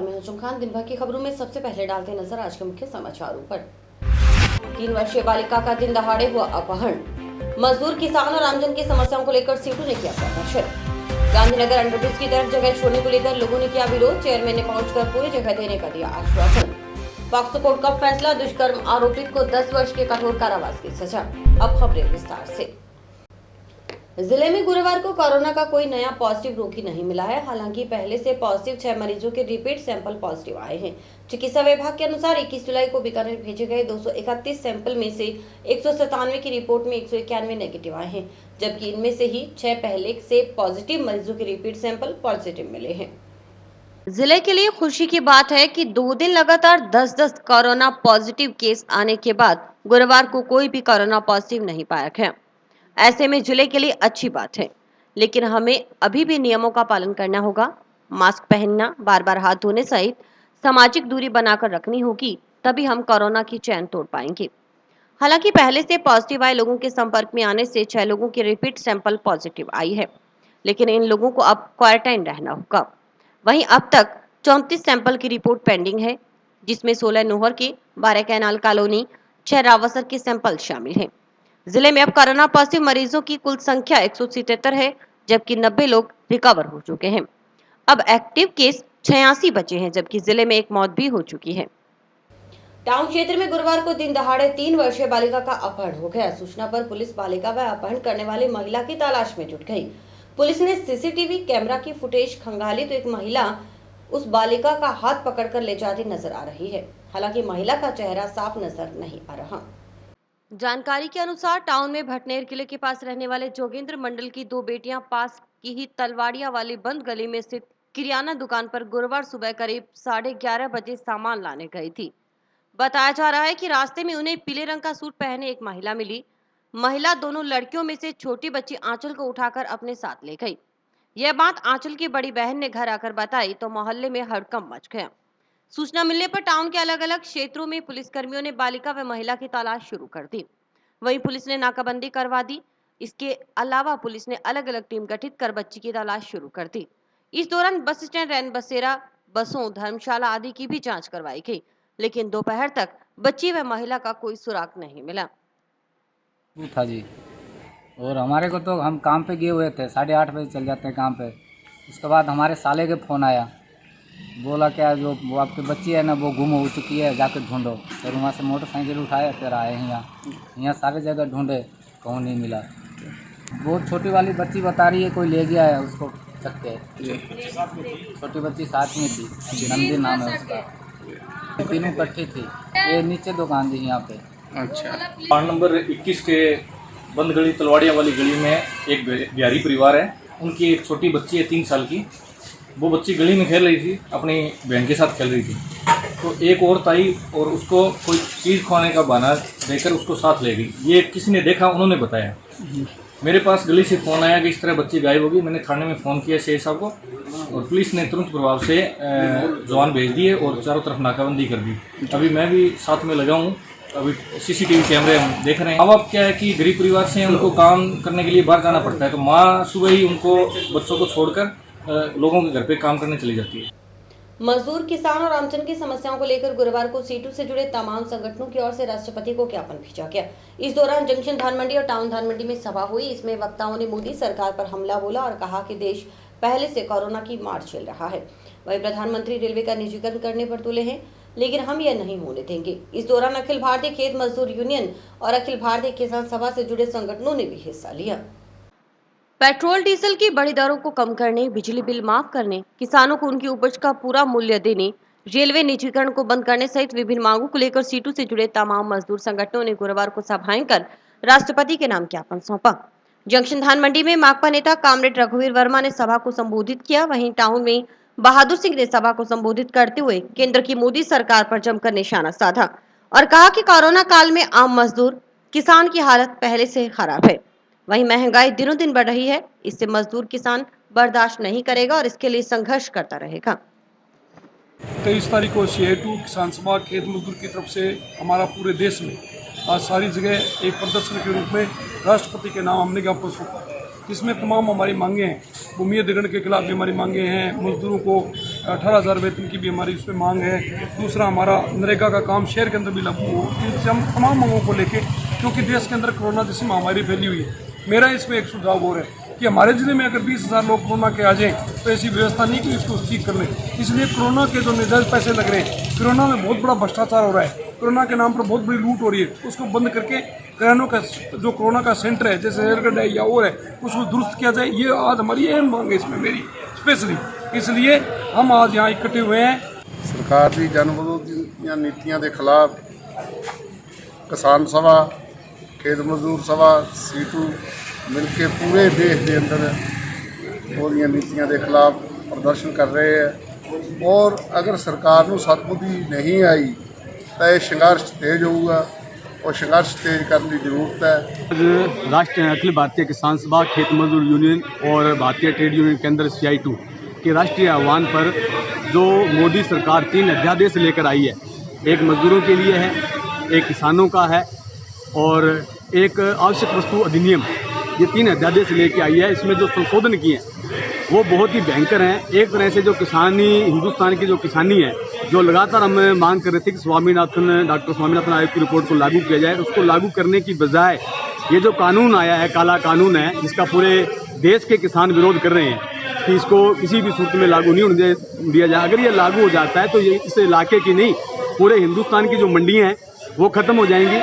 मैं हूं खान। दिन भर की खबरों में सबसे पहले डालते नजर आज के मुख्य समाचारों पर। 3 वर्षीय बालिका का दिन दहाड़े हुआ अपहरण। मजदूर, किसान और आमजन की समस्याओं को लेकर सीटू ने किया प्रदर्शन। गांधीनगर अंडरब्रिज की तरफ जगह छोड़ने को लेकर लोगों ने किया विरोध। चेयरमैन ने पहुंचकर पूरी जगह देने का दिया आश्वासन। पॉक्सो कोर्ट का फैसला, दुष्कर्म आरोपित को 10 वर्ष के कठोर कारावास की सजा। अब खबरें विस्तार से। जिले में गुरुवार को कोरोना का कोई नया पॉजिटिव रोगी नहीं मिला है। हालांकि पहले से पॉजिटिव 6 मरीजों के रिपीट सैंपल पॉजिटिव आए हैं। चिकित्सा विभाग के अनुसार 21 जुलाई को बीकानेर भेजे गए 231 सैंपल में से 197 की रिपोर्ट में 191 नेगेटिव आए हैं, जबकि इनमें से ही 6 पहले से पॉजिटिव मरीजों के रिपीट सैंपल पॉजिटिव मिले हैं। जिले के लिए खुशी की बात है कि 2 दिन लगातार 10-10 कोरोना पॉजिटिव केस आने के बाद गुरुवार को कोई भी कोरोना पॉजिटिव नहीं पाया गया। ऐसे में जिले के लिए अच्छी बात है, लेकिन हमें अभी भी नियमों का पालन करना होगा। मास्क पहनना, बार-बार हाथ धोने सहित सामाजिक दूरी बनाकर रखनी होगी, तभी हम कोरोना की चैन तोड़ पाएंगे। हालांकि पहले से पॉजिटिव आए लोगों के संपर्क में आने से 6 लोगों की रिपीट सैंपल पॉजिटिव आई है, लेकिन इन लोगों को अब क्वारंटाइन रहना होगा। वहीं अब तक 34 सैंपल की रिपोर्ट पेंडिंग है, जिसमें 16 नोहर के, 12 कैनाल कॉलोनी, 6 रावसर के सैंपल शामिल हैं। जिले में अब कोरोना पॉजिटिव मरीजों की कुल संख्या 177 है, जबकि 90 लोग रिकवर हो चुके हैं। अब एक्टिव केस 86 बचे हैं, जबकि जिले में एक मौत भी हो चुकी है। टाउन क्षेत्र में गुरुवार को दिन दहाड़े 3 वर्षीय बालिका का अपहरण हो गया। सूचना पर पुलिस बालिका व अपहरण करने वाली महिला की तलाश में जुट गई। पुलिस ने सीसीटीवी कैमरा की फुटेज खंगाली तो एक महिला उस बालिका का हाथ पकड़कर ले जाती नजर आ रही है। हालांकि महिला का चेहरा साफ नजर नहीं आ रहा। जानकारी के अनुसार टाउन में भटनेर किले के पास रहने वाले जोगेंद्र मंडल की 2 बेटियां पास की ही तलवाड़िया वाली बंद गली में स्थित किराना दुकान पर गुरुवार सुबह करीब 11:30 बजे सामान लाने गई थी। बताया जा रहा है कि रास्ते में उन्हें पीले रंग का सूट पहने एक महिला मिली। महिला दोनों लड़कियों में से छोटी बच्ची आंचल को उठाकर अपने साथ ले गई। यह बात आंचल की बड़ी बहन ने घर आकर बताई तो मोहल्ले में हड़कंप मच गया। सूचना मिलने पर टाउन के अलग अलग क्षेत्रों में पुलिसकर्मियों ने बालिका व महिला की तलाश शुरू कर दी। वहीं पुलिस ने नाकाबंदी करवा दी। इसके अलावा पुलिस ने अलग अलग टीम गठित कर बच्ची की तलाश शुरू कर दी। इस दौरान बस स्टैंड, रैन बसेरा, बसों, धर्मशाला आदि की भी जांच करवाई गई, लेकिन दोपहर तक बच्ची व महिला का कोई सुराग नहीं मिला। था जी, और हमारे को तो हम काम पे गए हुए थे, 8:30 बजे चल जाते हैं काम पे। उसके बाद हमारे साले के फ़ोन आया, बोला क्या जो वो आपकी बच्ची है ना वो गुम हो चुकी है, जाकर ढूंढो। फिर वहाँ से मोटरसाइकिल उठाए, फिर आए यहाँ सारी जगह ढूंढे, कहूँ नहीं मिला। बहुत छोटी वाली बच्ची बता रही है कोई ले गया है उसको चक के। छोटी बच्ची साथ में थी, नंदी नाम है उसका। तीनों इकट्ठी थी। ये नीचे दुकान थी यहाँ पे। अच्छा। वार्ड नंबर 21 के बंद गली तलवाड़िया वाली गली में एक बिहारी परिवार है। उनकी एक छोटी बच्ची है 3 साल की। वो बच्ची गली में खेल रही थी, अपनी बहन के साथ खेल रही थी। तो एक औरत आई और उसको कोई चीज़ खाने का बहाना देकर उसको साथ ले गई। ये किसी ने देखा, उन्होंने बताया। मेरे पास गली से फ़ोन आया कि इस तरह बच्ची गायब होगी। मैंने थाने में फ़ोन किया शेख साहब को, और पुलिस ने तुरंत प्रभाव से जवान भेज दिए और चारों तरफ नाकाबंदी कर दी। अभी मैं भी साथ में लगा हूँ। अभी सीसीटीवी कैमरे हम देख रहे हैं। अब क्या है कि गरीब परिवार से उनको काम करने के लिए बाहर जाना पड़ता है, तो माँ सुबह ही उनको बच्चों को छोड़कर लोगों के घर पे काम करने चली जाती है। मजदूर, किसान और आमजन की समस्याओं को लेकर गुरुवार को सीटू से जुड़े तमाम संगठनों की ओर से राष्ट्रपति को ज्ञापन भेजा गया। इस दौरान जंक्शन धानमंडी और टाउन धानमंडी में सभा हुई। इसमें वक्ताओं ने मोदी सरकार पर हमला बोला और कहा कि देश पहले से कोरोना की मार झेल रहा है। वहीं प्रधानमंत्री रेलवे का निजीकरण करने पर तुले हैं, लेकिन हम यह नहीं होने देंगे। इस दौरान अखिल भारतीय खेत मजदूर यूनियन और अखिल भारतीय किसान सभा से जुड़े संगठनों ने भी हिस्सा लिया। पेट्रोल डीजल की बढ़ी दरों को कम करने, बिजली बिल माफ करने, किसानों को उनकी उपज का पूरा मूल्य देने, रेलवे निजीकरण को बंद करने सहित विभिन्न मांगों को लेकर सीटू से जुड़े तमाम मजदूर संगठनों ने गुरुवार को सभाएं कर राष्ट्रपति के नाम ज्ञापन सौंपा। जंक्शन धानमंडी में माकपा नेता कामरेड रघुवीर वर्मा ने सभा को संबोधित किया। वहीं टाउन में बहादुर सिंह ने सभा को संबोधित करते हुए केंद्र की मोदी सरकार पर जमकर निशाना साधा और कहा कि कोरोना काल में आम मजदूर, किसान की हालत पहले से खराब है। वहीं महंगाई दिनों दिन बढ़ रही है, इससे मजदूर किसान बर्दाश्त नहीं करेगा और इसके लिए संघर्ष करता रहेगा। 23 तारीख को सीएटू किसान सभा खेत मजदूर की तरफ से हमारा पूरे देश में आज सारी जगह एक प्रदर्शन के रूप में राष्ट्रपति के नाम हमने ज्ञापन सौंपा, जिसमें तमाम हमारी मांगे हैं। भूमि अधिग्रहण के खिलाफ भी हमारी मांगे हैं, मजदूरों को 18,000 वेतन की भी हमारी उसमें मांग है। दूसरा, हमारा नरेगा का काम शहर के अंदर भी लागू हो। इन हम तमाम मांगों को लेके, क्योंकि देश के अंदर कोरोना जैसी महामारी फैली हुई है, मेरा इसमें एक सुझाव और है कि हमारे ज़िले में अगर 20,000 लोग कोरोना के आ जाएँ तो ऐसी व्यवस्था नहीं कि इसको ठीक कर लें। इसलिए कोरोना के जो नाजायज़ पैसे लग रहे हैं, कोरोना में बहुत बड़ा भ्रष्टाचार हो रहा है, कोरोना के नाम पर बहुत बड़ी लूट हो रही है, उसको बंद करके किरानों का जो कोरोना का सेंटर है, जैसे हेयरकट है या और है, उसको दुरुस्त किया जाए। ये आज हमारी अहम मांग है इसमें मेरी स्पेशली, इसलिए हम आज यहाँ इकट्ठे हुए हैं। सरकार की जनविरोधी नीतियों के खिलाफ किसान सभा, खेत मजदूर सभा, सीटू मिलके पूरे देश के अंदर वो नीतियों के खिलाफ प्रदर्शन कर रहे हैं। और अगर सरकार को सतबुद्धि नहीं आई तो यह संघर्ष तेज होगा और संघर्ष तेज करने की जरूरत है। आज राष्ट्रीय अखिल भारतीय किसान सभा, खेत मजदूर यूनियन और भारतीय ट्रेड यूनियन के अंदर CI2 के राष्ट्रीय आह्वान पर जो मोदी सरकार 3 अध्यादेश लेकर आई है, एक मजदूरों के लिए है, एक किसानों का है और एक आवश्यक वस्तु अधिनियम, ये 3 अध्यादेश लेके आई है। इसमें जो संशोधन किए हैं वो बहुत ही भयंकर हैं। एक तरह से जो किसानी, हिंदुस्तान की जो किसानी है, जो लगातार हम मांग कर रहे थे कि डॉक्टर स्वामीनाथन आयोग की रिपोर्ट को लागू किया जाए, उसको लागू करने की बजाय ये जो कानून आया है, काला कानून है, जिसका पूरे देश के किसान विरोध कर रहे हैं कि इसको किसी भी सूरत में लागू नहीं होने दिया जाए। अगर ये लागू हो जाता है तो ये इस इलाके की नहीं, पूरे हिंदुस्तान की जो मंडियाँ हैं वो ख़त्म हो जाएंगी।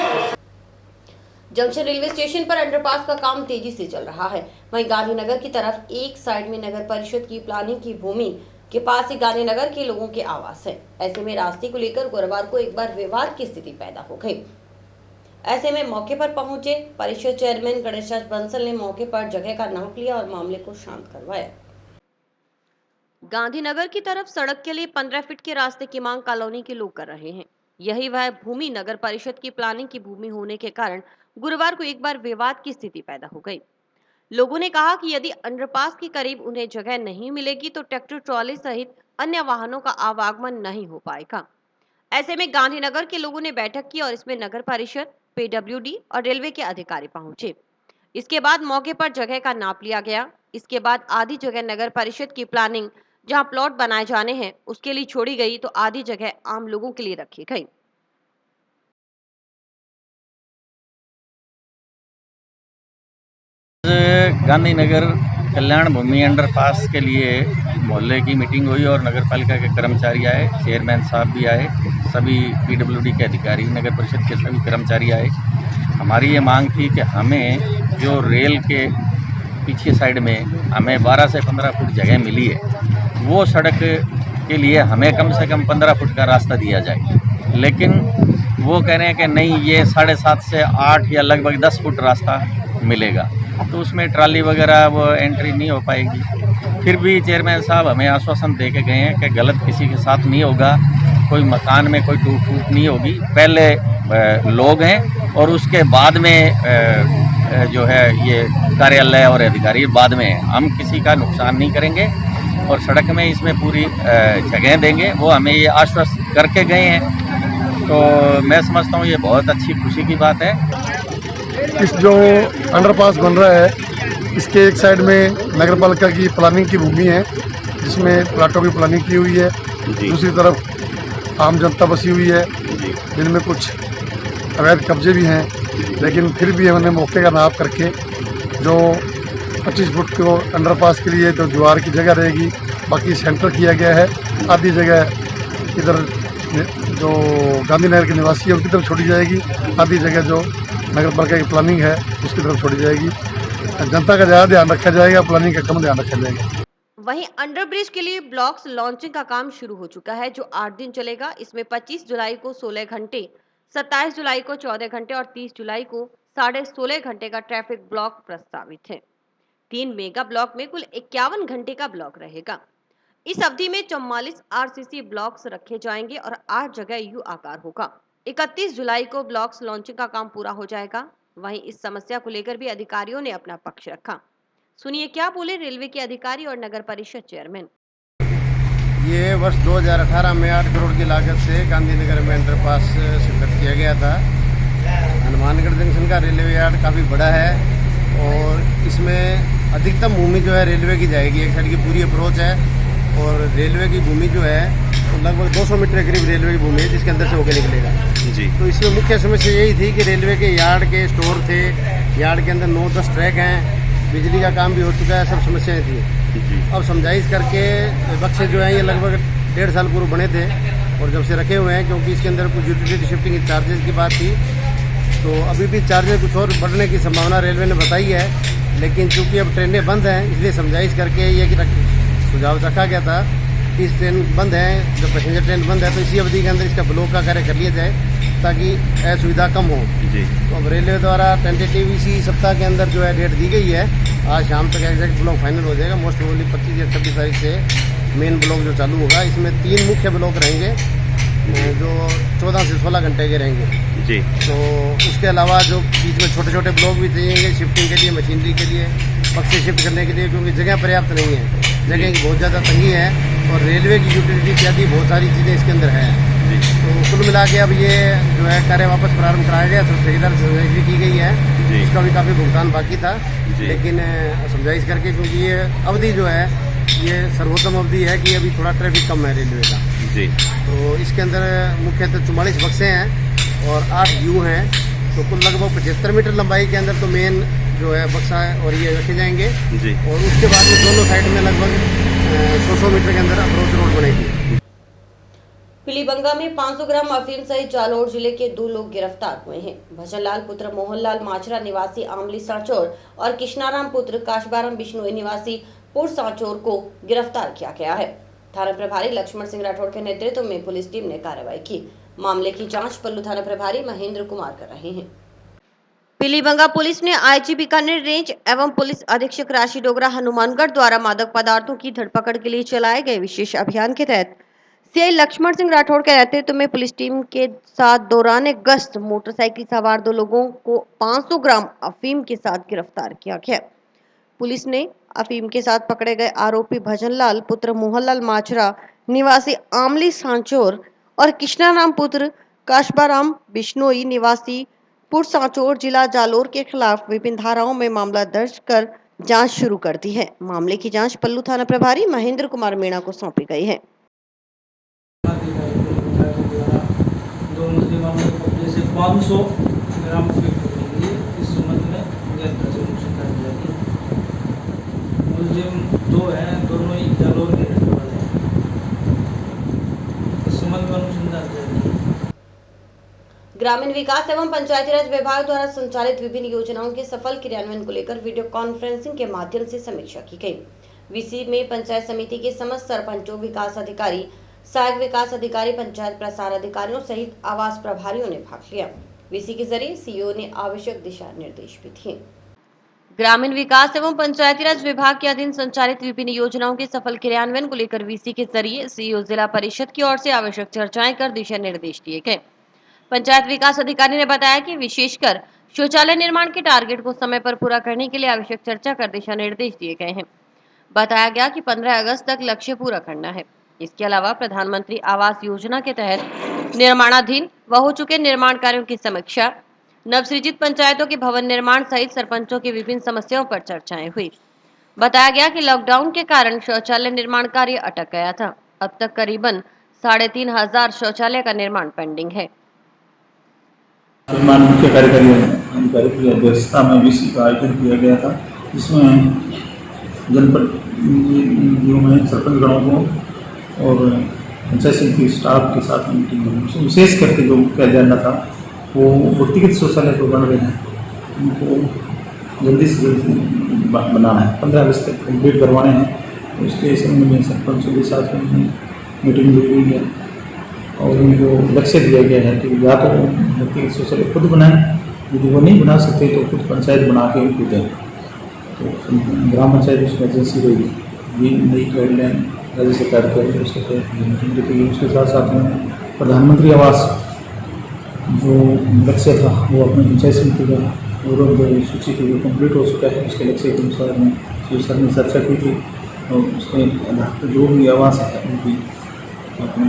जंक्शन रेलवे स्टेशन पर अंडरपास का काम तेजी से चल रहा है। वहीं गांधीनगर की तरफ एक साइड में नगर परिषद की प्लानिंग की भूमि के पास ही गांधीनगर के लोगों के आवास है। ऐसे में रास्ते को लेकर गुरुवार को एक बार विवाद की स्थिति पैदा हो गई। ऐसे में मौके पर पहुंचे परिषद चेयरमैन गणेश बंसल ने मौके पर जगह का नाप लिया और मामले को शांत करवाया। गांधीनगर की तरफ सड़क के लिए 15 फीट के रास्ते की मांग कॉलोनी के लोग कर रहे हैं। यही वह भूमि नगर परिषद की प्लानिंग की भूमि होने के कारण गुरुवार को एक बार विवाद की स्थिति पैदा हो गई। लोगों ने कहा कि यदि अंडरपास के करीब उन्हें जगह नहीं मिलेगी तो ट्रैक्टर ट्रॉली सहित अन्य वाहनों का आवागमन नहीं हो पाएगा। ऐसे में गांधीनगर के लोगों ने बैठक की और इसमें नगर परिषद, PWD और रेलवे के अधिकारी पहुंचे। इसके बाद मौके पर जगह का नाप लिया गया। इसके बाद आधी जगह नगर परिषद की प्लानिंग जहां प्लॉट बनाए जाने हैं उसके लिए छोड़ी गई तो आधी जगह आम लोगों के लिए रखी गई। गांधीनगर कल्याण भूमि अंडरपास के लिए मोहल्ले की मीटिंग हुई और नगर पालिका के कर्मचारी आए, चेयरमैन साहब भी आए, सभी PWD के अधिकारी, नगर परिषद के सभी कर्मचारी आए। हमारी ये मांग थी कि हमें जो रेल के पीछे साइड में हमें 12 से 15 फुट जगह मिली है, वो सड़क के लिए हमें कम से कम 15 फुट का रास्ता दिया जाए। लेकिन वो कह रहे हैं कि नहीं, ये 7.5 से 8 या लगभग 10 फुट रास्ता मिलेगा, तो उसमें ट्राली वगैरह वो एंट्री नहीं हो पाएगी। फिर भी चेयरमैन साहब हमें आश्वासन दे के गए हैं कि गलत किसी के साथ नहीं होगा, कोई मकान में कोई टूट फूट नहीं होगी, पहले लोग हैं और उसके बाद में जो है ये कार्यालय और अधिकारी बाद में। हम किसी का नुकसान नहीं करेंगे और सड़क में इसमें पूरी जगह देंगे, वो हमें ये आश्वस्त करके गए हैं। तो मैं समझता हूँ ये बहुत अच्छी खुशी की बात है। इस जो अंडरपास बन रहा है, इसके एक साइड में नगर पालिका की प्लानिंग की भूमि है जिसमें प्लाटों की प्लानिंग की हुई है, दूसरी तरफ आम जनता बसी हुई है जिनमें कुछ अवैध कब्जे भी हैं। लेकिन फिर भी हमने मौके का नाप करके जो 25 फुट को अंडरपास के लिए जो दीवार की जगह रहेगी, बाकी सेंटर किया गया है। आधी जगह इधर जो गांधीनगर के निवासी है उनकी तरफ छोड़ी जाएगी, आधी जगह जो नगर पालिका की प्लानिंग है उसकी तरफ छोड़ी जाएगी। जनता का ज़्यादा ध्यान रखा जाएगा, प्लानिंग का कम ध्यान रखा जाएगा। वहीं अंडरब्रिज के लिए ब्लॉक्स लॉन्चिंग का काम शुरू हो चुका है जो 8 दिन चलेगा। इसमें 25 जुलाई को 16 घंटे, 27 जुलाई को 14 घंटे और 30 जुलाई को 16.5 घंटे का ट्रैफिक ब्लॉक प्रस्तावित है। 3 मेगा ब्लॉक में कुल 51 घंटे का ब्लॉक रहेगा। इस अवधि में 44 RCC ब्लॉक्स रखे जाएंगे और 8 जगह U आकार होगा। 31 जुलाई को ब्लॉक्स लॉन्चिंग का काम पूरा हो जाएगा। वहीं इस समस्या को लेकर भी अधिकारियों ने अपना पक्ष रखा। सुनिए क्या बोले रेलवे के अधिकारी और नगर परिषद चेयरमैन। ये वर्ष 2018 में 8 करोड़ की लागत से गांधीनगर में अंडरपास स्वीकृत किया गया था। हनुमानगढ़ जंक्शन का रेलवे यार्ड काफ़ी बड़ा है और इसमें अधिकतम भूमि जो है रेलवे की जाएगी। एक साइड की पूरी अप्रोच है और रेलवे की भूमि जो है लगभग 200 मीटर के करीब रेलवे की भूमि है जिसके अंदर से होकर निकलेगा जी। तो इसमें मुख्य समस्या यही थी कि रेलवे के यार्ड के स्टोर थे, यार्ड के अंदर 9-10 ट्रैक हैं, बिजली का काम भी हो चुका है, सब समस्याएं थी। अब समझाइश करके बक्से जो हैं ये लगभग 1.5 साल पूर्व बने थे और जब से रखे हुए हैं क्योंकि इसके अंदर कुछ यूटिलिटी शिफ्टिंग चार्जेस की बात थी, तो अभी भी चार्जेस कुछ और बढ़ने की संभावना रेलवे ने बताई है, लेकिन चूंकि अब ट्रेनें बंद हैं इसलिए समझाइश करके ये सुझाव रखा गया था कि इस ट्रेन बंद है, जब पैसेंजर ट्रेन बंद है तो इसी अवधि के अंदर इसका ब्लॉक का कार्य कर लिया जाए ताकि असुविधा कम हो जी। तो अब रेलवे द्वारा टेंटेटिव इसी सप्ताह के अंदर जो है डेट दी गई है, आज शाम तक एग्जैक्ट ब्लॉक फाइनल हो जाएगा। मोस्ट प्रोबेबली 25 या 26 तारीख से मेन ब्लॉक जो चालू होगा, इसमें 3 मुख्य ब्लॉक रहेंगे जो 14 से 16 घंटे के रहेंगे जी। तो उसके अलावा जो बीच में छोटे छोटे ब्लॉक भी चाहिए शिफ्टिंग के लिए, मशीनरी के लिए, बक्से शिफ्ट करने के लिए, क्योंकि जगह पर्याप्त नहीं है, जगह की बहुत ज़्यादा तंगी है और रेलवे की यूटिलिटी इत्यादि बहुत सारी चीज़ें इसके अंदर हैं। तो कुल मिला के अब ये जो है कार्य वापस प्रारंभ कराया गया, तो ठेकेदार से समझाइश भी की गई है, उसका भी काफ़ी भुगतान बाकी था, लेकिन समझाइश करके क्योंकि ये अवधि जो है ये सर्वोत्तम अवधि है कि अभी थोड़ा ट्रैफिक कम है रेलवे का जी। तो इसके अंदर मुख्यतः 44 बक्से हैं और 8 यू हैं, तो कुल लगभग 75 मीटर लंबाई के अंदर तो मेन जो है बक्सा है और ये रखे जाएंगे जी। और उसके बाद में दोनों साइड में लगभग 100 मीटर के अंदर अप्रोच रोड बनेगी। पीलीबंगा में 500 ग्राम अफीम सहित जालोर जिले के 2 लोग गिरफ्तार हुए हैं। भजनलाल पुत्र मोहनलाल माचरा निवासी आमली सांचौर और कृष्णाराम पुत्र काशबाराम बिश्नोई निवासी पुर सांचौर को गिरफ्तार किया गया है। थाना प्रभारी लक्ष्मण सिंह राठौड़ के नेतृत्व में पुलिस टीम ने कार्रवाई की। मामले की जांच पल्लू थाना प्रभारी महेंद्र कुमार कर रहे हैं। पीलीबंगा पुलिस ने आईजी बीकानेर रेंज एवं पुलिस अधीक्षक राशि डोगरा हनुमानगढ़ द्वारा मादक पदार्थों की धरपकड़ के लिए चलाए गए विशेष अभियान के तहत सीआई लक्ष्मण सिंह राठौड़ के नेतृत्व में पुलिस टीम के साथ दौरान गश्त मोटरसाइकिल सवार 2 लोगों को 500 ग्राम अफीम के साथ गिरफ्तार किया गया। पुलिस ने अफीम के साथ पकड़े गए आरोपी भजनलाल पुत्र मोहनलाल माचरा निवासी आमली सांचौर और कृष्णाराम पुत्र काशबाराम बिश्नोई निवासी पुर सांचौर जिला जालोर के खिलाफ विभिन्न धाराओं में मामला दर्ज कर जांच शुरू कर दी है। मामले की जांच पल्लू थाना प्रभारी महेंद्र कुमार मीणा को सौंपी गई है। 500 ग्राम इस संबंध में मुलजिम 2 हैं, दोनों ही जालोर के रहने वाले हैं। इस संबंध में अनुसंधान जारी। ग्रामीण विकास एवं पंचायती राज विभाग द्वारा संचालित विभिन्न योजनाओं के सफल क्रियान्वयन को लेकर वीडियो कॉन्फ्रेंसिंग के माध्यम से समीक्षा की गई। वीसी में पंचायत समिति के समस्त सरपंचों, विकास अधिकारी, सहायक विकास अधिकारी, पंचायत प्रसार अधिकारियों सहित आवास प्रभारियों ने भाग लिया। वीसी के जरिए सीईओ ने आवश्यक दिशा निर्देश भी दिए। ग्रामीण विकास एवं पंचायती राज विभाग के अधीन संचालित विभिन्न योजनाओं के सफल क्रियान्वयन को लेकर वीसी के जरिए सीईओ जिला परिषद की ओर से आवश्यक चर्चाएं कर दिशा निर्देश दिए गए। पंचायत विकास अधिकारी ने बताया कि विशेषकर शौचालय निर्माण के टारगेट को समय पर पूरा करने के लिए आवश्यक चर्चा कर दिशा निर्देश दिए गए हैं। बताया गया कि 15 अगस्त तक लक्ष्य पूरा करना है। इसके अलावा प्रधानमंत्री आवास योजना के तहत निर्माणाधीन व हो चुके निर्माण कार्यों की समीक्षा, नवसृजित पंचायतों के भवन निर्माण सहित सरपंचों की विभिन्न समस्याओं पर चर्चाएं हुई। बताया गया कि लॉकडाउन के कारण शौचालय निर्माण कार्य अटक गया था। अब तक करीबन 3500 शौचालय का निर्माण पेंडिंग है। मुख्य कार्यकारी अधिकारी की अध्यक्षता में वीसी का आयोजन किया गया था, जिसमें जनपद में सरपंच गणों को और पंचायत समिति स्टाफ के साथ मीटिंग हुई। विशेष करके जो मुख्य एजेंडा था वो व्यक्तिगत शौचालय जो बन रहे हैं उनको जल्दी से जल्दी बनाना है, 15 अगस्त तक कम्प्लीट करवाने हैं। उसके संबंध में सरपंचों के साथ मीटिंग भी हुई है और उनको लक्ष्य दिया गया है कि या तो व्यक्तिगत शौचालय खुद बनाएं, यदि वो नहीं बना सकते तो खुद पंचायत बना के उनको दें। तो ग्राम पंचायत उसमें एजेंसी रहेगी, ये नई गाइडलाइन राज्य सरकार की है, उसके तहत मीटिंग रखी। उसके साथ साथ में प्रधानमंत्री आवास जो लक्ष्य था वो अपने पंचायत समिति का और जो सूची थी वो कम्प्लीट हो चुका है। उसके लक्ष्य के अनुसार में सर ने चर्चा की थी और उसके जो भी आवास है उनकी अपने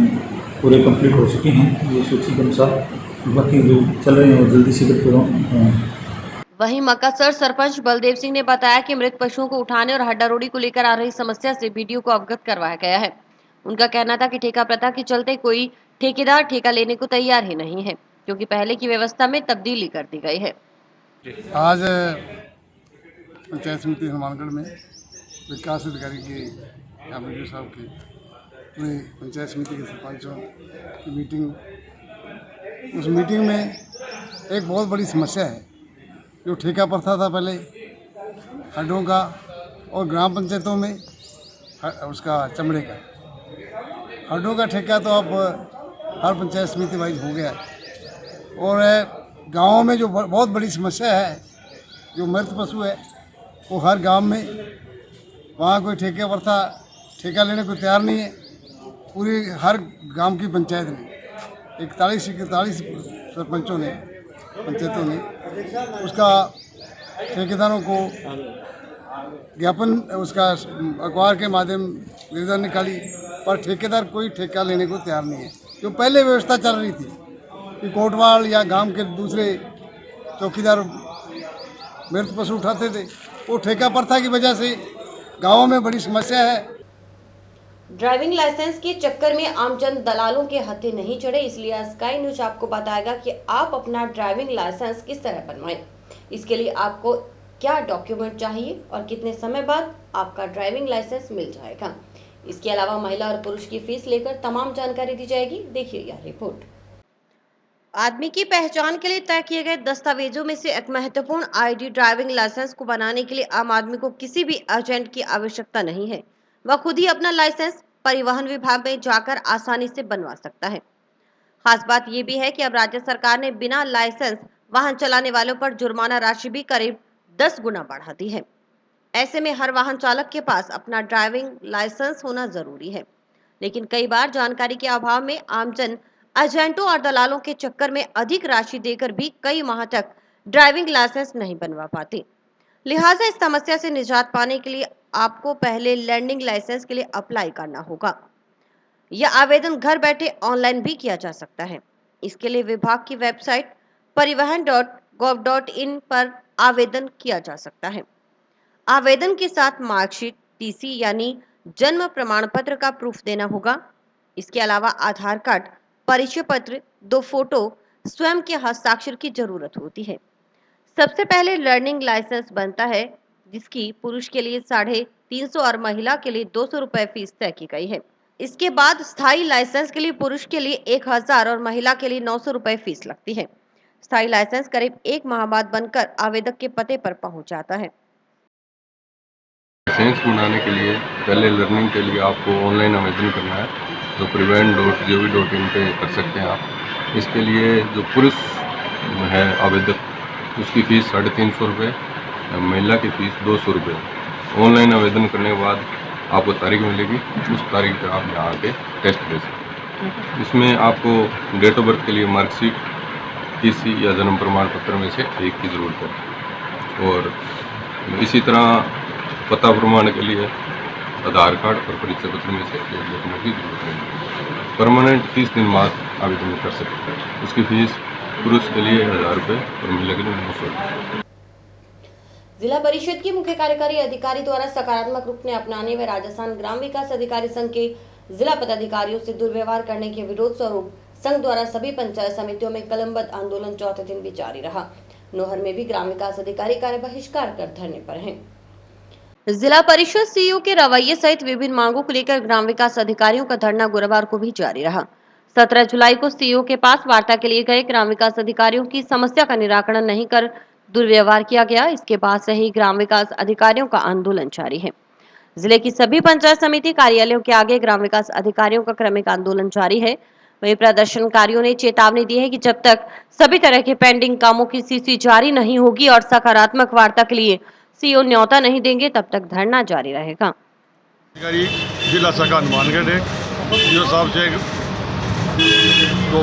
पूरे कंप्लीट हो चुके हैं ये सूची के अनुसार। बाकी जो चल रहे हैं वो जल्दी से करते वहीं मकासर सरपंच बलदेव सिंह ने बताया कि मृत पशुओं को उठाने और हड्डारोड़ी को लेकर आ रही समस्या से बीडीओ को अवगत करवाया गया है। उनका कहना था कि ठेका प्रथा के चलते कोई ठेकेदार ठेका लेने को तैयार ही नहीं है, क्योंकि पहले की व्यवस्था में तब्दीली कर दी गई है। आज पंचायत समिति हनुमानगढ़ में विकास अधिकारी की वीडियो साहब की पूरी पंचायत समिति के सरपंचों की मीटिंग, उस मीटिंग में एक बहुत बड़ी समस्या है। जो ठेका प्रथा था पहले हड्डों का और ग्राम पंचायतों में उसका चमड़े का, हड्डों का ठेका तो अब हर पंचायत समिति वाइज हो गया है। और गाँव में जो बहुत बड़ी समस्या है, जो मृत पशु है वो हर गांव में, वहाँ कोई ठेका प्रथा ठेका लेने को तैयार नहीं है। पूरी हर गांव की पंचायत ने 41 सरपंचों ने पंचायतों ने उसका ठेकेदारों को ज्ञापन उसका अखबार के माध्यम निवेदन निकाली, पर ठेकेदार कोई ठेका लेने को तैयार नहीं है। जो पहले व्यवस्था चल रही थी कि कोटवाल या गांव के दूसरे चौकीदार मृत पशु उठाते थे, वो ठेका प्रथा की वजह से गांवों में बड़ी समस्या है। ड्राइविंग लाइसेंस के चक्कर में आमजन दलालों के हत्थे नहीं चढ़े, इसलिए स्काई न्यूज आपको बताएगा कि आप अपना ड्राइविंग लाइसेंस किस तरह बनवाएं। इसके लिए आपको क्या डॉक्यूमेंट चाहिए और कितने समय बाद आपका ड्राइविंग लाइसेंस मिल जाएगा। इसके अलावा महिला और पुरुष की फीस लेकर तमाम जानकारी दी जाएगी। देखिए यह रिपोर्ट। आदमी की पहचान के लिए तय किए गए दस्तावेजों में से एक महत्वपूर्ण आईडी ड्राइविंग लाइसेंस को बनाने के लिए आम आदमी को किसी भी एजेंट की आवश्यकता नहीं है। वह खुद ही अपना लाइसेंस परिवहन विभाग में जाकर आसानी से बनवा सकता है। खास बात यह भी है कि अब राज्य सरकार ने बिना लाइसेंस वाहन चलाने वालों पर जुर्माना राशि भी करीब 10 गुना बढ़ा दी है। ऐसे में हर वाहन चालक के पास अपना ड्राइविंग लाइसेंस होना जरूरी है, लेकिन कई बार जानकारी के अभाव में आमजन एजेंटों और दलालों के चक्कर में अधिक राशि देकर भी कई माह तक ड्राइविंग लाइसेंस नहीं बनवा पाते। लिहाजा इस समस्या से निजात पाने के लिए आपको पहले लर्निंग लाइसेंस के लिए अप्लाई करना होगा। यह आवेदन घर बैठे ऑनलाइन भी किया जा सकता है। इसके लिए विभाग की वेबसाइट परिवहन.gov.in पर आवेदन किया जा सकता है। आवेदन के साथ मार्कशीट, टीसी यानी जन्म प्रमाण पत्र का प्रूफ देना होगा। इसके अलावा आधार कार्ड, परिचय पत्र, 2 फोटो, स्वयं के हस्ताक्षर की जरूरत होती है। सबसे पहले लर्निंग लाइसेंस बनता है, जिसकी पुरुष के लिए 350 और महिला के लिए 200 रुपए फीस तय की गई है। इसके बाद स्थायी लाइसेंस के लिए पुरुष के लिए 1000 और महिला के लिए 900 रुपए फीस लगती है। स्थायी लाइसेंस करीब 1 माह बाद बनकर आवेदक के पते पर पहुंच जाता है। लाइसेंस बनाने के लिए पहले लर्निंग के लिए आपको ऑनलाइन आवेदन करना है, तो परिवहन.gov.in पे कर सकते हैं आप। इसके लिए जो पुरुष है आवेदक, उसकी फ़ीस 350 रुपये, महिला की फ़ीस 200 रुपये। ऑनलाइन आवेदन करने के बाद आपको तारीख मिलेगी, उस तारीख पर आप यहाँ आके टेस्ट दे सकते हैं। इसमें आपको डेट ऑफ बर्थ के लिए मार्कशीट, टीसी या जन्म प्रमाण पत्र में से एक की ज़रूरत है। और इसी तरह पता प्रमाण के लिए आधार कार्ड और परिचय पत्र में से एक डॉक्यूमेंट की जरूरत है। परमानेंट 30 दिन बाद आवेदन कर सकते हैं। उसकी फीस पुरुष के लिए 1000 रुपये और महिला के लिए 900 रुपये। जिला परिषद के मुख्य कार्यकारी अधिकारी द्वारा सकारात्मक रूप में अपनाने व राजस्थान ग्राम विकास अधिकारी संघ के जिला पदाधिकारियों से दुर्व्यवहार करने के विरोध स्वरूप संघ द्वारा सभी पंचायत समितियों में कलमबद्ध आंदोलन चौथे दिन भी जारी रहा। नोहर में भी ग्राम विकास अधिकारी कार्य बहिष्कार कर धरने पर हैं। जिला परिषद सीईओ के रवैये सहित विभिन्न मांगों को लेकर ग्राम विकास अधिकारियों का धरना गुरुवार को भी जारी रहा। 17 जुलाई को सीईओ के पास वार्ता के लिए गए ग्राम विकास अधिकारियों की समस्या का निराकरण नहीं कर दुर्व्यवहार किया गया। इसके बाद से ही ग्राम विकास अधिकारियों का आंदोलन जारी है। जिले की सभी पंचायत समिति कार्यालयों के आगे ग्राम विकास अधिकारियों का क्रमिक आंदोलन जारी है। वहीं प्रदर्शनकारियों ने चेतावनी दी है कि जब तक सभी तरह के पेंडिंग कामों की सीसी जारी नहीं होगी और सकारात्मक वार्ता के लिए सीईओ न्योता नहीं देंगे, तब तक धरना जारी रहेगा। अधिकारी जिला शाखा हनुमानगढ़ है, सीईओ साहब से तो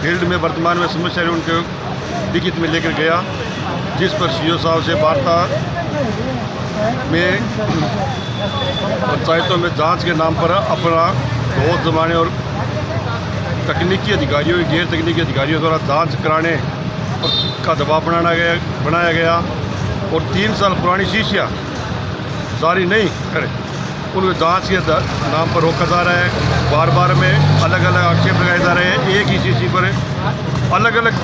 फील्ड में वर्तमान में समस्या उनके लिखित में लेकर गया, जिस पर सीईओ साहब से वार्ता में पंचायतों में जांच के नाम पर अपना बहुत जमाने और तकनीकी अधिकारियों गैर तकनीकी अधिकारियों द्वारा जांच कराने और का दबाव बनाया गया और 3 साल पुरानी शीशियाँ जारी नहीं करें, उन जांच के नाम पर रोका जा रहा है। बार बार में अलग अलग आक्षेप लगाए जा रहे हैं। एक ही शीशी पर अलग अलग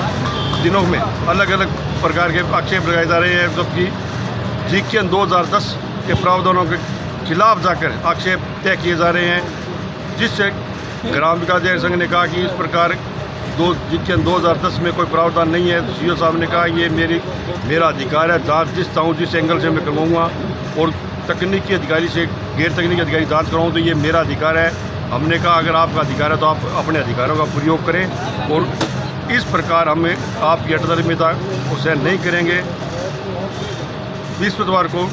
दिनों में अलग अलग प्रकार के आक्षेप लगाए जा रहे हैं, जबकि जीकेएन 2010 के प्रावधानों के खिलाफ जाकर आक्षेप तय किए जा रहे हैं, जिससे ग्राम विकास अधिकारी संघ ने कहा कि इस प्रकार जीकेएन 2010 में कोई प्रावधान नहीं है। सीओ साहब ने कहा ये मेरा अधिकार है, जांच जिस चाहूँ जिस एंगल से मैं करवाऊँगा, और तकनीकी अधिकारी से गैर तकनीकी अधिकारी जांच कराऊँ तो ये मेरा अधिकार है। हमने कहा अगर आपका अधिकार है तो आप अपने अधिकारों का प्रयोग करें, और इस प्रकार हमें आपकी अटदर्मिता को सहन नहीं करेंगे। बृहस्पतिवार को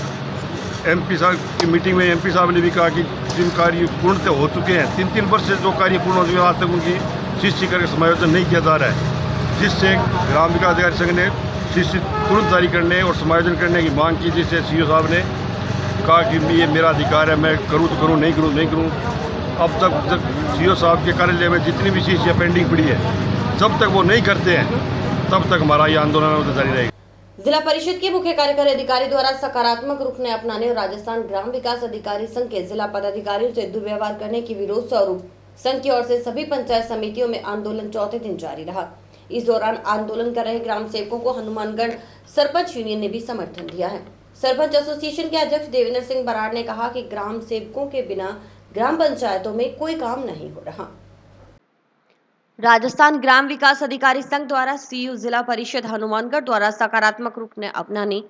MP साहब की मीटिंग में MP साहब ने भी कहा कि जिन कार्य पूर्णतः हो चुके हैं, 3 वर्ष से जो कार्य पूर्ण हो चुके हैं, आज तक उनकी शिष्य करके समायोजन नहीं किया जा रहा है, जिससे ग्राम विकास अधिकारी संघ ने शिष्य तुरंत जारी करने और समायोजन करने की मांग की, जिससे सीओ साहब ने कहा कि ये मेरा अधिकार है, मैं करूँ तो करूँ, नहीं करूँ नहीं करूँ। अब तक सीओ साहब के कार्यालय में जितनी भी शिष्य पेंडिंग पड़ी है, जब तक वो नहीं करते हैं तब तक हमारा ये आंदोलन जारी रहेगा। जिला परिषद के मुख्य कार्यकारी अधिकारी द्वारा सकारात्मक रुख न अपनाने और राजस्थान ग्राम विकास अधिकारी संघ के जिला पदाधिकारियों से दुर्व्यवहार करने की विरोध स्वरूप संघ की ओर से सभी पंचायत समितियों में आंदोलन चौथे दिन जारी रहा। इस दौरान आंदोलन कर रहे ग्राम सेवकों को हनुमानगढ़ सरपंच यूनियन ने भी समर्थन दिया है। सरपंच एसोसिएशन के अध्यक्ष देवेंद्र सिंह बराड़ ने कहा कि ग्राम सेवकों के बिना ग्राम पंचायतों में कोई काम नहीं हो रहा। राजस्थान ग्राम विकास अधिकारी संघ द्वारा सीयू जिला परिषद हनुमानगढ़ द्वारा सकारात्मक रुख ने अपनाने,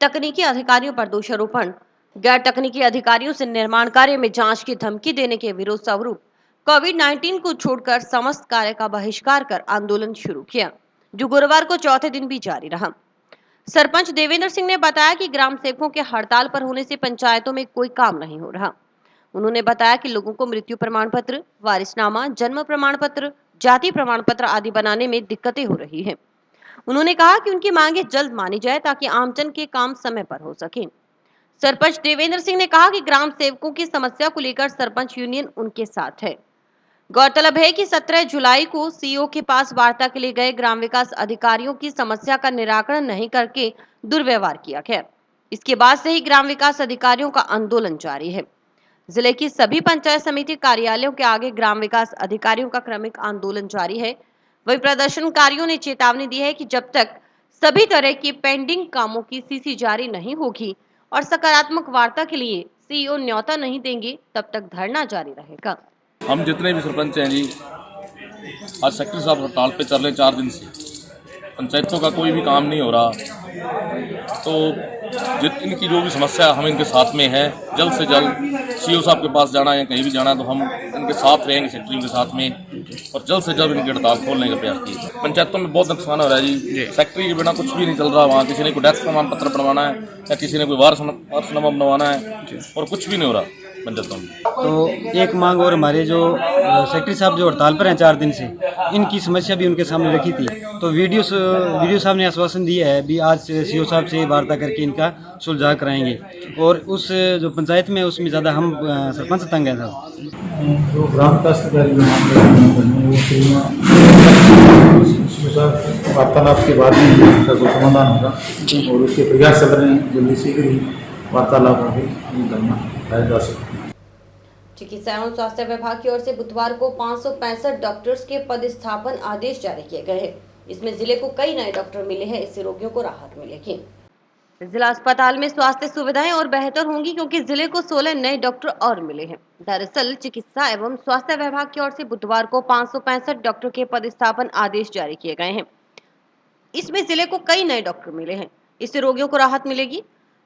तकनीकी अधिकारियों पर दोषारोपण, गैर तकनीकी अधिकारियों से निर्माण कार्य में जांच की धमकी देने के विरोध स्वरूप कोविड-19 को छोड़कर समस्त कार्य का बहिष्कार कर आंदोलन शुरू किया, जो गुरुवार को चौथे दिन भी जारी रहा। सरपंच देवेंद्र सिंह ने बताया कि ग्राम सेवकों के हड़ताल पर होने से पंचायतों में कोई काम नहीं हो रहा। उन्होंने बताया कि लोगों को मृत्यु प्रमाण पत्र, वारिसनामा, जन्म प्रमाण पत्र, जाति प्रमाण पत्र आदि बनाने में दिक्कतें हो रही हैं। उन्होंने कहा कि उनकी मांगे जल्द मानी जाए ताकि आमजन के काम समय पर हो सके। सरपंच देवेंद्र सिंह ने कहा कि ग्राम सेवकों की समस्या को लेकर सरपंच यूनियन उनके साथ है। गौरतलब है कि 17 जुलाई को सीओ के पास वार्ता के लिए गए ग्राम विकास अधिकारियों की समस्या का निराकरण नहीं करके दुर्व्यवहार किया गया। इसके बाद से ही ग्राम विकास अधिकारियों का आंदोलन जारी है। जिले की सभी पंचायत समिति कार्यालयों के आगे ग्राम विकास अधिकारियों का क्रमिक आंदोलन जारी है। वही प्रदर्शनकारियों ने चेतावनी दी है कि जब तक सभी तरह के पेंडिंग कामों की सीसी जारी नहीं होगी और सकारात्मक वार्ता के लिए सीईओ न्योता नहीं देंगे, तब तक धरना जारी रहेगा। हम जितने भी सरपंच हैं जी, आज सेक्रेटरी साहब हड़ताल पे चल रहे 4 दिन से, पंचायतों का कोई भी काम नहीं हो रहा। तो इनकी जो भी समस्या हम इनके साथ में है, जल्द से जल्द सीओ साहब के पास जाना है, कहीं भी जाना तो हम इनके साथ रहेंगे, सेक्रेटरी के साथ में, और जल्द से जल्द इनकी हड़ताल खोलने का प्रयास किए। पंचायतों में बहुत नुकसान हो रहा है जी, सेक्रेटरी के बिना कुछ भी नहीं चल रहा। वहाँ किसी ने कोई डेथ प्रमाण पत्र बनवाना है या किसी ने कोई वारसनामा बनवाना है, और कुछ भी नहीं हो रहा पंचायतों में। तो एक मांग और हमारे जो सेक्रेटरी साहब जो हड़ताल पर हैं 4 दिन से, इनकी समस्या भी उनके सामने रखी थी। तो वीडियो साहब ने आश्वासन दिया है भी आज सीओ साहब से वार्ता करके इनका सुलझा कराएंगे, और उस जो पंचायत में उसमें ज़्यादा हम सरपंच तंग हैं साहब। जो ग्राम विकास अधिकारी वार्तालाप के बाद ही उसका कोई समाधान होगा, और उसके प्रयास चल रहे हैं, जल्दी शीघ्र ही वार्तालाप होगी, धरना लाया जा सकता है। चिकित्सा एवं स्वास्थ्य विभाग की ओर से बुधवार को 565 डॉक्टर्स के पदस्थापन आदेश जारी किए गए हैं। इसमें जिले को कई नए डॉक्टर मिले हैं, इससे रोगियों को राहत मिलेगी। जिला अस्पताल में स्वास्थ्य सुविधाएं और बेहतर होंगी क्योंकि जिले को 16 नए डॉक्टर और मिले हैं। दरअसल चिकित्सा एवं स्वास्थ्य विभाग की ओर से बुधवार को 565 डॉक्टर के पदस्थापन आदेश जारी किए गए हैं। इसमें जिले को कई नए डॉक्टर मिले हैं, इससे रोगियों को राहत मिलेगी।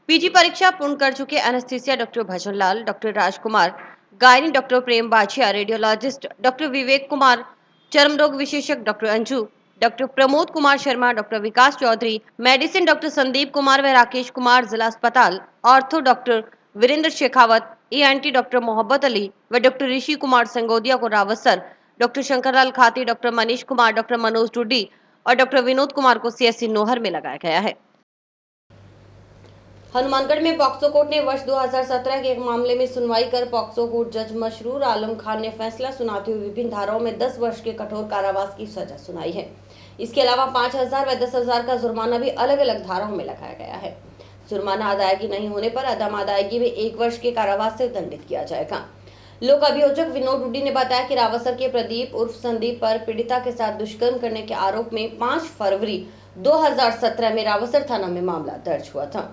पीजी परीक्षा पूर्ण कर चुके anesthesia doctor Bhajan Lal, doctor Rajkumar, gynae doctor Prem Bachhiya, radiologist doctor Vivek Kumar, चर्म रोग विशेषज्ञ doctor Anju, doctor Pramod Kumar Sharma, doctor Vikas Chaudhary, medicine doctor Sandeep Kumar व राकेश कुमार जिला अस्पताल, ortho doctor Virendra Shekhawat, ENT doctor Mohabbat Ali व डॉक्टर ऋषि कुमार संगोदिया को रावतसर, डॉक्टर शंकरलाल खाती, डॉक्टर मनीष कुमार, डॉक्टर मनोज डुड्डी और डॉक्टर विनोद कुमार को CSC नोहर में लगाया गया है। हनुमानगढ़ में पॉक्सो कोर्ट ने वर्ष 2017 के एक मामले में सुनवाई कर पॉक्सो कोर्ट जज मशरूर आलम खान ने फैसला सुनाते हुए विभिन्न धाराओं में 10 वर्ष के कठोर कारावास की सजा सुनाई है। इसके अलावा 5,000 व 10,000 का जुर्माना भी अलग अलग धाराओं में लगाया गया है। जुर्माना अदायगी नहीं होने पर अदम अदायगी में 1 वर्ष के कारावास से दंडित किया जाएगा। लोक अभियोजक विनोद डूडी ने बताया कि रावसर के प्रदीप उर्फ संदीप पर पीड़िता के साथ दुष्कर्म करने के आरोप में 5 फरवरी 2017 में रावसर थाना में मामला दर्ज हुआ था।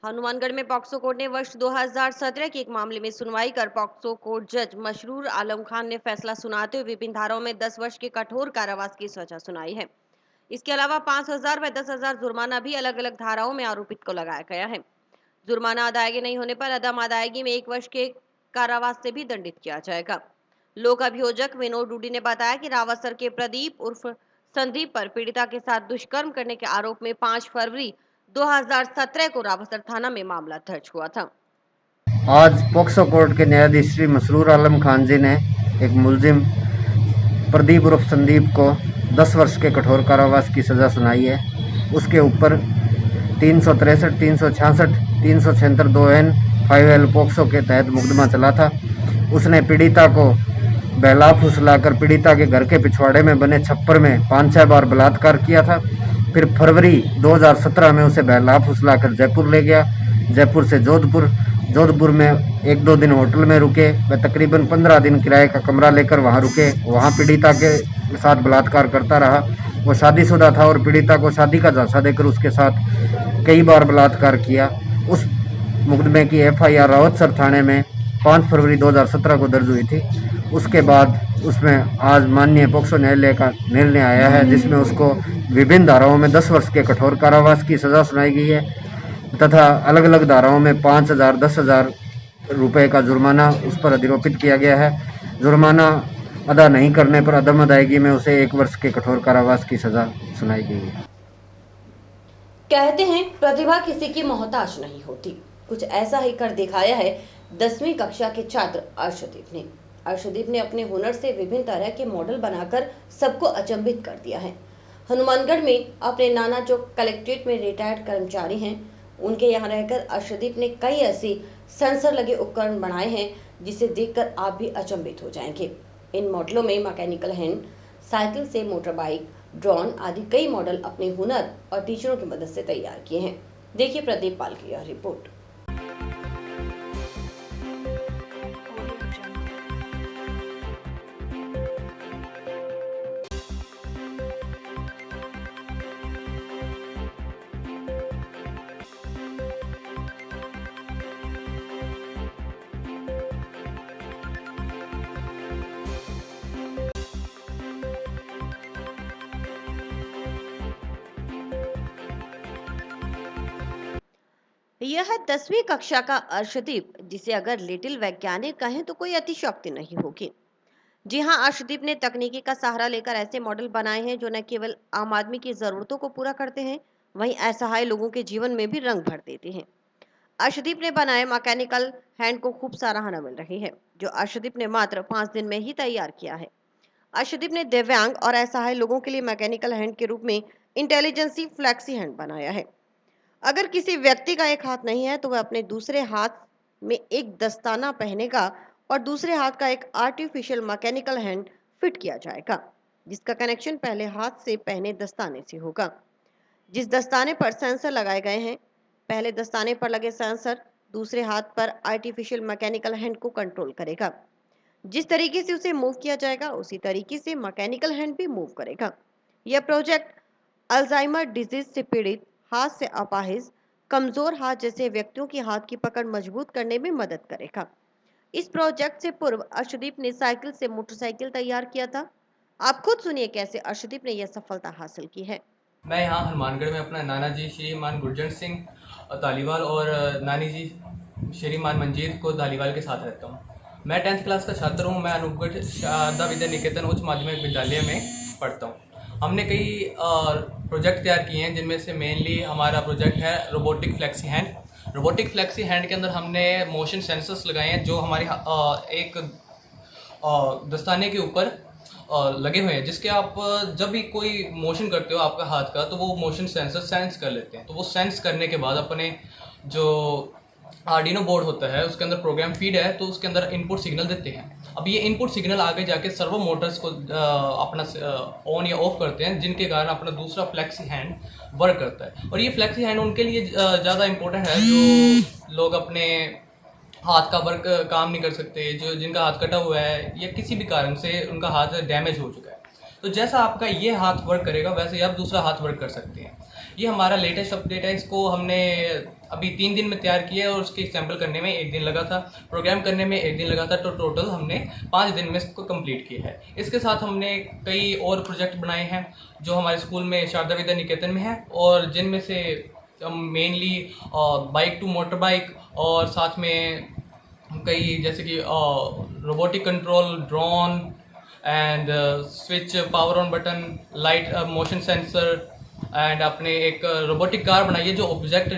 हनुमानगढ़ में पॉक्सो कोर्ट ने वर्ष 2017 के एक मामले में सुनवाई कर पॉक्सो कोर्ट जज मशरूर आलम खान ने फैसला सुनाते हुए विभिन्न धाराओं में 10 वर्ष के कठोर कारावास की सजा सुनाई है। इसके अलावा 5,000 व 10,000 जुर्माना भी अलग अलग धाराओं में आरोपित को लगाया गया है। जुर्माना अदायगी नहीं होने पर अदम अदायगी में 1 वर्ष के कारावास से भी दंडित किया जाएगा। लोक अभियोजक विनोद डूडी ने बताया कि रावसर के प्रदीप उर्फ संदीप पर पीड़िता के साथ दुष्कर्म करने के आरोप में 5 फरवरी 2017 को रावसर थाना में मामला दर्ज हुआ था। आज पॉक्सो कोर्ट के न्यायाधीश श्री मसरूर आलम खान जी ने एक मुलजिम प्रदीप उर्फ संदीप को 10 वर्ष के कठोर कारावास की सज़ा सुनाई है। उसके ऊपर 363, 366, 376 2N 5L पॉक्सो के तहत मुकदमा चला था। उसने पीड़िता को बहला फुसलाकर पीड़िता के घर के पिछवाड़े में बने छप्पर में 5-6 बार बलात्कार किया था। फिर फरवरी 2017 में उसे बहला फुसलाकर जयपुर ले गया। जयपुर से जोधपुर में 1-2 दिन होटल में रुके। वह तकरीबन 15 दिन किराए का कमरा लेकर वहां रुके। वहां पीड़िता के साथ बलात्कार करता रहा। वो शादीशुदा था और पीड़िता को शादी का झांसा देकर उसके साथ कई बार बलात्कार किया। उस मुकदमे की FIR रावतसर थाने में 5 फरवरी 2017 को दर्ज हुई थी। उसके बाद उसमें आज माननीय पॉक्सो न्यायालय का निर्णय आया है, जिसमें उसको विभिन्न धाराओं में 10 वर्ष के कठोर कारावास की सज़ा सुनाई गई है तथा अलग अलग धाराओं में 5,000, 10,000 रुपये का जुर्माना उस पर अधिरोपित किया गया है। जुर्माना अदा नहीं करने पर अदम अदायगी में उसे 1 वर्ष के कठोर कारावास की सज़ा सुनाई गई है। कहते हैं प्रतिभा किसी की मोहताज नहीं होती। कुछ ऐसा ही कर दिखाया है 10वीं कक्षा के छात्र अर्शदीप ने। अर्शदीप ने अपने हुनर से विभिन्न तरह के मॉडल बनाकर सबको अचंभित कर दिया है। हनुमानगढ़ में अपने नाना जो कलेक्ट्रेट में रिटायर्ड कर्मचारी हैं, उनके यहाँ रहकर अर्शदीप ने कई ऐसी सेंसर लगे उपकरण बनाए हैं जिसे देखकर आप भी अचंभित हो जाएंगे। इन मॉडलों में मैकेनिकल हैंड, साइकिल से मोटर बाइक, ड्रोन आदि कई मॉडल अपने हुनर और टीचरों की मदद से तैयार किए हैं। देखिए प्रदीप पाल की यह रिपोर्ट। यह है 10वीं कक्षा का अर्शदीप, जिसे अगर लिटिल वैज्ञानिक कहें तो कोई अतिशयोक्ति नहीं होगी। जी हां, अर्शदीप ने तकनीकी का सहारा लेकर ऐसे मॉडल बनाए हैं जो न केवल आम आदमी की जरूरतों को पूरा करते हैं, वहीं असहाय लोगों के जीवन में भी रंग भर देते हैं। अर्शदीप ने बनाए मैकेनिकल हैंड को खूब सराहना मिल रही है, जो अर्शदीप ने मात्र 5 दिन में ही तैयार किया है। अर्शदीप ने दिव्यांग और असहाय लोगों के लिए मैकेनिकल हैंड के रूप में इंटेलिजेंसी फ्लैक्सी हैंड बनाया है। अगर किसी व्यक्ति का एक हाथ नहीं है तो वह अपने दूसरे हाथ में एक दस्ताना पहनेगा और दूसरे हाथ का एक आर्टिफिशियल मैकेनिकल हैंड फिट किया जाएगा, जिसका कनेक्शन पहले हाथ से पहने दस्ताने से होगा। जिस दस्ताने पर सेंसर लगाए गए हैं, पहले दस्ताने पर लगे सेंसर दूसरे हाथ पर आर्टिफिशियल मैकेनिकल हैंड को कंट्रोल करेगा। जिस तरीके से उसे मूव किया जाएगा उसी तरीके से मैकेनिकल हैंड भी मूव करेगा। यह प्रोजेक्ट अल्जाइमर डिजीज से पीड़ित, हाथ से अपाहिज, कमजोर हाथ जैसे व्यक्तियों की हाथ की पकड़ मजबूत करने में मदद करेगा। इस प्रोजेक्ट से पूर्व अर्शदीप ने साइकिल से मोटरसाइकिल तैयार किया था। आप खुद सुनिए कैसे अर्शदीप ने यह सफलता हासिल की है। मैं यहाँ हनुमानगढ़ में अपना नाना जी श्रीमान गुरजंट सिंह धालीवाल और नानी जी श्रीमान मंजीत को धालीवाल के साथ रहता हूँ। मैं 10th क्लास का छात्र हूँ। मैं अनूपगढ़ शारदा विद्या निकेतन उच्च माध्यमिक विद्यालय में पढ़ता हूँ। हमने कई प्रोजेक्ट तैयार किए हैं, जिनमें से मेनली हमारा प्रोजेक्ट है robotic flexi hand. Robotic flexi hand के अंदर हमने मोशन सेंसर्स लगाए हैं जो हमारे एक दस्ताने के ऊपर लगे हुए हैं, जिसके आप जब भी कोई मोशन करते हो आपका हाथ का, तो वो मोशन सेंसर सेंस कर लेते हैं। तो वो सेंस करने के बाद अपने जो आर्डिनो बोर्ड होता है उसके अंदर प्रोग्राम फीड है, तो उसके अंदर इनपुट सिग्नल देते हैं। अब ये इनपुट सिग्नल आगे जाके सर्वो मोटर्स को अपना ऑन या ऑफ करते हैं, जिनके कारण अपना दूसरा फ्लेक्सी हैंड वर्क करता है। और ये फ्लेक्सी हैंड उनके लिए ज़्यादा इम्पोर्टेंट है जो लोग अपने हाथ का वर्क काम नहीं कर सकते, जो जिनका हाथ कटा हुआ है या किसी भी कारण से उनका हाथ डैमेज हो चुका है। तो जैसा आपका ये हाथ वर्क करेगा वैसे ही आप दूसरा हाथ वर्क कर सकते हैं। ये हमारा लेटेस्ट अपडेट है, इसको हमने अभी 3 दिन में तैयार किया है और उसकी सैंपल करने में 1 दिन लगा था, प्रोग्राम करने में 1 दिन लगा था, तो टोटल हमने 5 दिन में इसको कंप्लीट किया है। इसके साथ हमने कई और प्रोजेक्ट बनाए हैं जो हमारे स्कूल में शारदा विद्या निकेतन में है, और जिनमें से mainly bike to motor bike और साथ में कई जैसे कि robotic control, drone and switch, power on button, light motion sensor and अपने एक रोबोटिक कार बनाई है जो ऑब्जेक्ट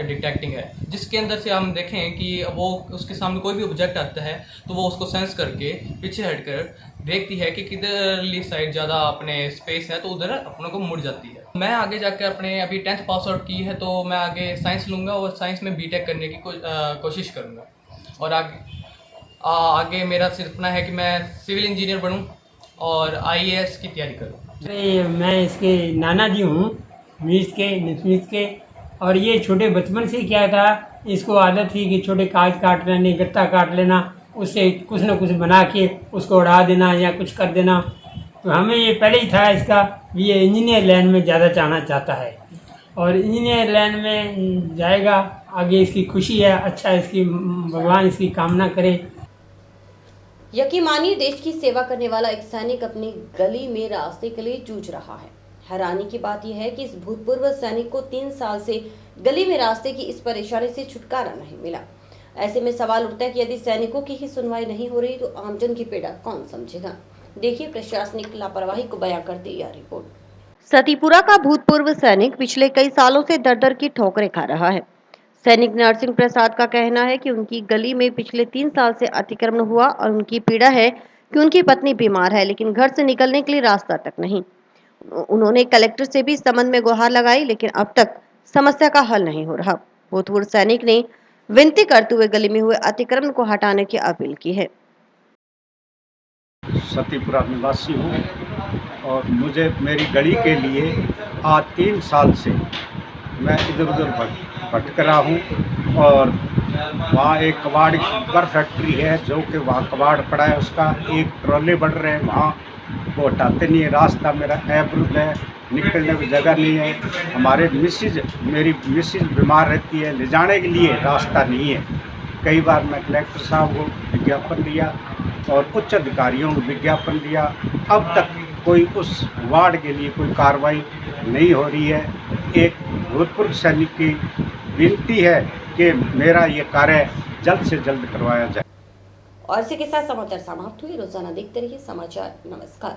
डिटेक्टिंग है, जिसके अंदर से हम देखें कि वो उसके सामने कोई भी ऑब्जेक्ट आता है तो वो उसको सेंस करके पीछे हटकर देखती है कि किधरली साइड ज़्यादा अपने स्पेस है तो उधर अपने को मुड़ जाती है। मैं आगे जाकर अपने अभी 10th पास आउट की है तो मैं आगे साइंस लूँगा और साइंस में बीटेक करने की कोशिश करूँगा, और आगे मेरा सपना है कि मैं सिविल इंजीनियर बनूँ और IAS की तैयारी करूँ। मैं इसके नाना जी हूँ, मीस के, और ये छोटे बचपन से क्या था, इसको आदत थी कि छोटे कागज काट लेने, गत्ता काट लेना, उससे कुछ न कुछ बना के उसको उड़ा देना या कुछ कर देना। तो हमें ये पहले ही था इसका, ये इंजीनियर लाइन में ज़्यादा जाना चाहता है और इंजीनियर लाइन में जाएगा, आगे इसकी खुशी है, अच्छा इसकी भगवान इसकी कामना करे। यकीन मानिए, देश की सेवा करने वाला एक सैनिक अपनी गली में रास्ते के लिए जूझ रहा है। हैरानी की बात यह है कि इस भूतपूर्व सैनिक को 3 साल से गली में रास्ते की इस परेशानी से छुटकारा नहीं मिला। ऐसे में सवाल उठता है कि यदि सैनिकों की ही सुनवाई नहीं हो रही तो आमजन की पीड़ा कौन समझेगा। देखिए प्रशासनिक लापरवाही को बयां करती यह रिपोर्ट। सतीपुरा का भूतपूर्व सैनिक पिछले कई सालों से दर-दर की ठोकरें खा रहा है। सैनिक नरसिंह प्रसाद का कहना है कि उनकी गली में पिछले 3 साल से अतिक्रमण हुआ और उनकी पीड़ा है कि उनकी पत्नी बीमार है, लेकिन घर से निकलने के लिए रास्ता तक नहीं। उन्होंने कलेक्टर से भी इस संबंध में गुहार लगाई, लेकिन अब तक समस्या का हल नहीं हो रहा। भूतपूर्व सैनिक ने विनती करते हुए गली में हुए अतिक्रमण को हटाने की अपील की है। सतीपुरा निवासी हूँ और मुझे मेरी गली के लिए आज 3 साल से मैं इधर उधर भटक रहा हूँ, और वहाँ एक कबाड़ पर फैक्ट्री है जो कि वहाँ कबाड़ पड़ा है, उसका एक ट्रॉले बढ़ रहे हैं, वहाँ वो हटाते नहीं है। रास्ता मेरा अवरुद्ध है, निकलने की जगह नहीं है। हमारे मेरी मिसेज बीमार रहती है, ले जाने के लिए रास्ता नहीं है। कई बार मैं कलेक्टर साहब को विज्ञापन दिया और उच्च अधिकारियों को विज्ञापन दिया, अब तक कोई उस वार्ड के लिए कोई कार्रवाई नहीं हो रही है। एक भूतपूर्व सैनिक की विनती है कि मेरा ये कार्य जल्द से जल्द करवाया जाए। और इसी के साथ समाचार समाप्त हुए। रोजाना देखते रहिए समाचार। नमस्कार।